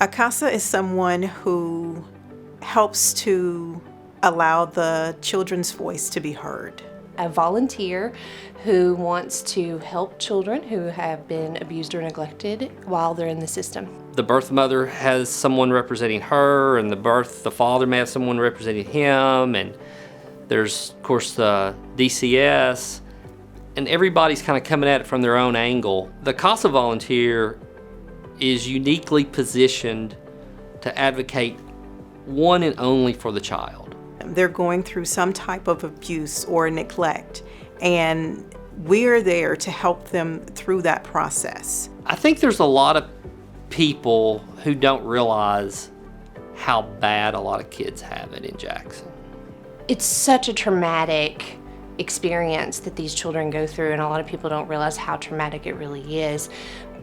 A CASA is someone who helps to allow the children's voice to be heard. A volunteer who wants to help children who have been abused or neglected while they're in the system. The birth mother has someone representing her, and the father may have someone representing him, and there's, of course, the DCS, and everybody's kind of coming at it from their own angle. The CASA volunteer is uniquely positioned to advocate one and only for the child. They're going through some type of abuse or neglect, and we're there to help them through that process. I think there's a lot of people who don't realize how bad a lot of kids have it in Jackson. It's such a traumatic experience that these children go through, and a lot of people don't realize how traumatic it really is.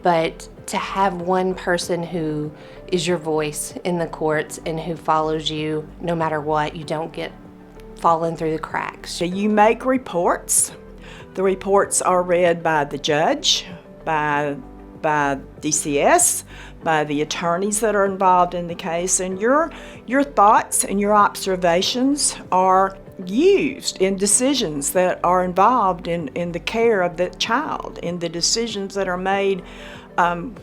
But to have one person who is your voice in the courts and who follows you no matter what, you don't get falling through the cracks. So you make reports. The reports are read by the judge, by DCS, by the attorneys that are involved in the case, and your thoughts and your observations are used in decisions that are involved in the care of the child, in the decisions that are made,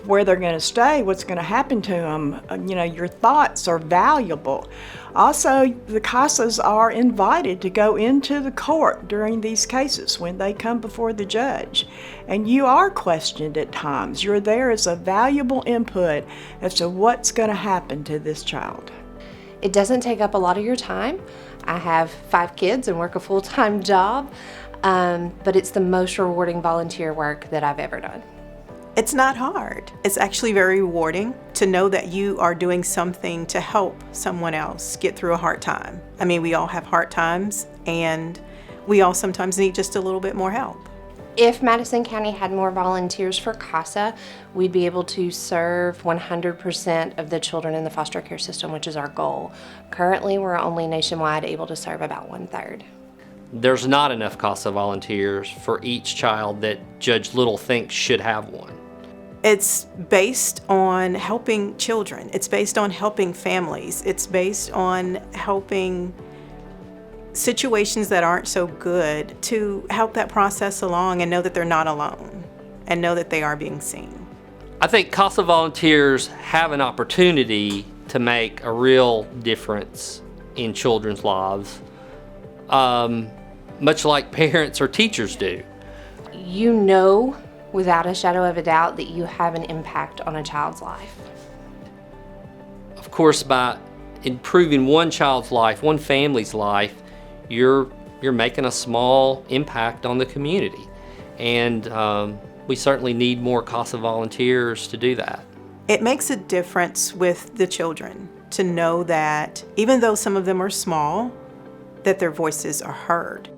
where they're going to stay, what's going to happen to them. Your thoughts are valuable. Also, the CASAs are invited to go into the court during these cases when they come before the judge. And you are questioned at times. You're there as a valuable input as to what's going to happen to this child. It doesn't take up a lot of your time. I have 5 kids and work a full-time job, but it's the most rewarding volunteer work that I've ever done. It's not hard. It's actually very rewarding to know that you are doing something to help someone else get through a hard time. I mean, we all have hard times, and we all sometimes need just a little bit more help. If Madison County had more volunteers for CASA, we'd be able to serve 100% of the children in the foster care system, which is our goal. Currently, we're only nationwide able to serve about 1/3. There's not enough CASA volunteers for each child that Judge Little thinks should have one. It's based on helping children. It's based on helping families. It's based on helping situations that aren't so good to help that process along and know that they're not alone and know that they are being seen. I think CASA volunteers have an opportunity to make a real difference in children's lives, much like parents or teachers do. You know without a shadow of a doubt that you have an impact on a child's life. Of course, by improving one child's life, one family's life, you're making a small impact on the community. And we certainly need more CASA volunteers to do that. It makes a difference with the children to know that even though some of them are small, that their voices are heard.